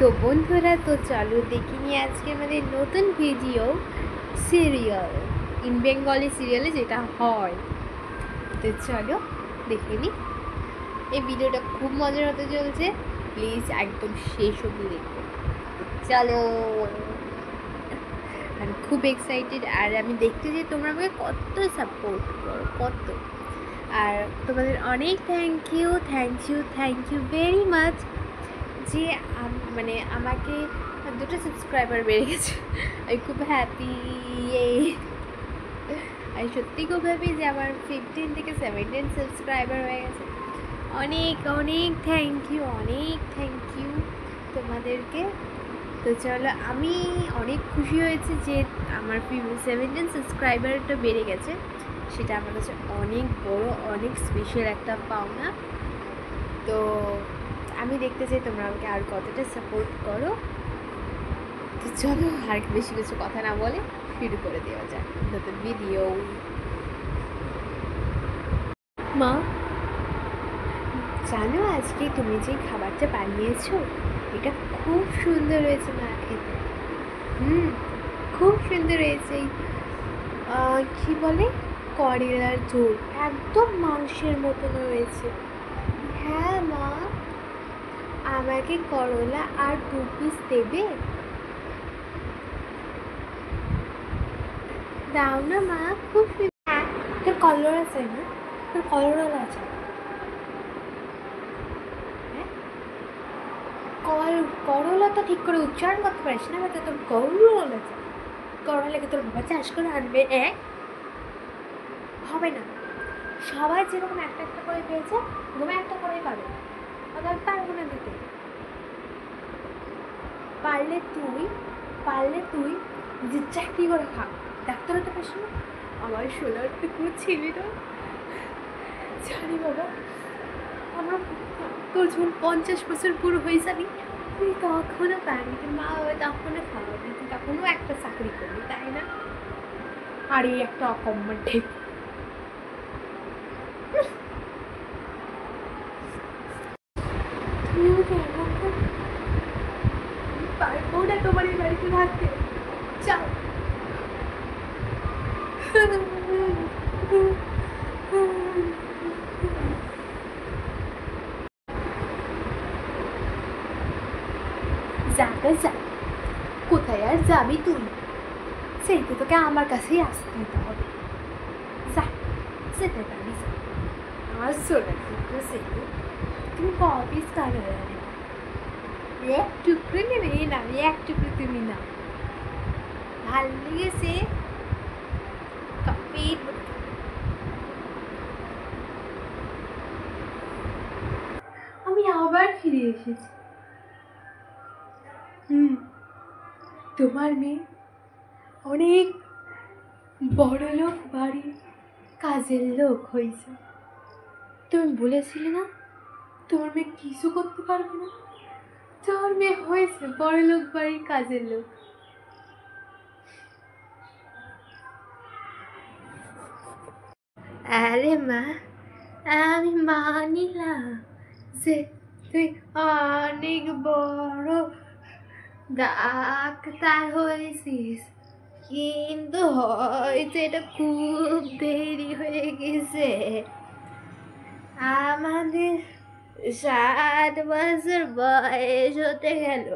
তো বন্ধুরা, তো চলো দেখে নিই আজকে আমাদের নতুন ভিডিও সিরিয়াল, ইন বেঙ্গলি সিরিয়ালে যেটা হয়। তো চলো দেখে নিই। এই ভিডিওটা খুব মজার হতে চলছে, প্লিজ একদম শেষ অবধি দেখো। চলো, আমি খুব এক্সাইটেড, আর আমি দেখতে চাই তোমরা আমাকে কত সাপোর্ট করো, কত। আর তোমাদের অনেক থ্যাংক ইউ ভেরি মাচ যে মানে আমাকে 2টা সাবস্ক্রাইবার বেড়ে গেছে। আমি খুব হ্যাপি। আমি সত্যি খুব হ্যাপি যে আমার 15 থেকে 17 সাবস্ক্রাইবার হয়ে গেছে। অনেক অনেক থ্যাংক ইউ তোমাদেরকে। তো চলো, আমি অনেক খুশি হয়েছি যে আমার 17 সাবস্ক্রাইবারটা বেড়ে গেছে। সেটা আমার কাছে অনেক বড়, অনেক স্পেশাল একটা পাওনা। তো আমি দেখতে চাই তোমরা আমাকে আর কতটা সাপোর্ট করো। তো চলো, আর বেশি কিছু কথা না বলে শুরু করে দেওয়া যায় নতুন ভিডিও। মা, জানো আজকে তুমি যে খাবারটা বানিয়েছো এটা খুব সুন্দর হয়েছে মা, খেতে। খুব সুন্দর হয়েছে। কি বলে, করলার ঝোল একদম মাংসের মতন হয়েছে। হ্যাঁ মা, আমাকে করলা আর 2 পিস দেবে? দাও না মা, খুব হ্যাঁ। তোর কলর আছে না? তোর কলরল আছে? হ্যাঁ, করলা তো ঠিক করে উচ্চারণ করতে পারিস না, তো তোর করল আছে। করলাকে তোর বাবা চাষ করে আনবে? হবে না। সবাই যেরকম একটা একটা করে পেয়েছে, ওরকম একটা করেই পাবে। আবার পারবো না দিতে। পারলে তুই যে চাকরি করে খা, ডাক্তার হতে পারছি না। আমার সোনার টুকু ছেলেটা, জানি বাবা, আমার তোর যখন 50 বছর পুরো হয়ে যাবি, তুই তখনও পারবি, তুই মা বাবা তখনও খাওয়াবি, তুই তখনও একটা চাকরি করবি, তাই না? আর এই একটা অকম্মার ঢেক। তুমিও তো এমন পারবো না তোমার এই বাড়িতে থাকতে। যাও। যাবে যা, কোথায় আর যাবি তুই? সেই তো তোকে আমার কাছেই আসতে দিতে হবে। যা, যেতে পারিস। আমার সোনার টুকরো ছেলে, তুমি কপিস কালো যাবে। এক টুকরো নেবে না, এক টুকরো তুমি না। ভাল লেগেছে? পেট। আমি আবার ফিরে এসেছি। তোমার মেয়ে অনেক বড় লোক বাড়ির কাজের লোক হয়েছে। তুমি বলেছিলে না তোমার মেয়ে কিছু করতে পারবে না? তোমার মেয়ে হয়েছে বড় লোক বাড়ির কাজের লোক। আরে মা, আমি মানিলাম যে তুই অনেক বড় ডাক্তার হয়েছিস, কিন্তু হয়তো এটা খুব দেরি হয়ে গেছে। আমাদের 7 বছর বয়স হতে গেল,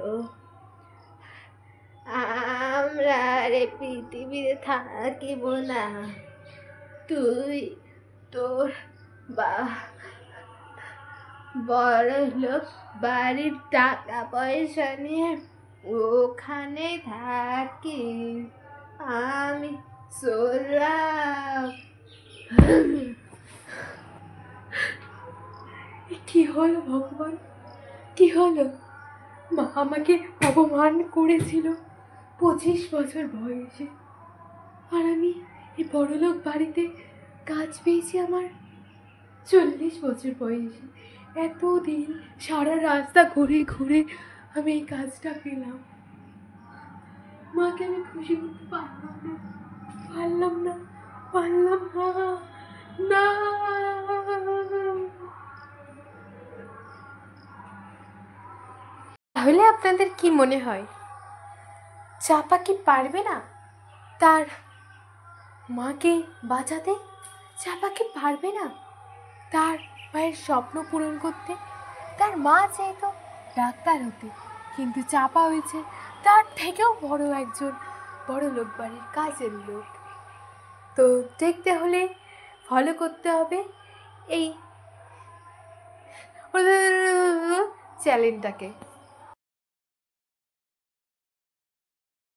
আমরা আর এই পৃথিবীতে থাকিব না। তুই তোর বড় লোক বাড়ির টাকা পয়সা নিয়ে ওখানে থাকি, আমি চললাম। কি হলো ভগবান, কি হলো? মা আমাকে অপমান করেছিল 25 বছর বয়সে, আর আমি এই বড়লোক বাড়িতে কাজ পেয়েছি আমার 40 বছর বয়সে। এতদিন সারা রাস্তা ঘুরে ঘুরে আমি এই কাজটা পেলাম। মাকে আমি খুশি করতে পারলাম না। না। তাহলে আপনাদের কি মনে হয় চাপা কি পারবে না তার মাকে বাঁচাতে? চাপা কি পারবে না তার মায়ের স্বপ্ন পূরণ করতে? তার মা চাইতো ডাক্তার হতে, কিন্তু চাপা হয়েছে তার থেকেও বড় একজন বড় লোক বাড়ির কাজের লোক। তো দেখতে হলে ফলো করতে হবে এই চ্যানেলটাকে।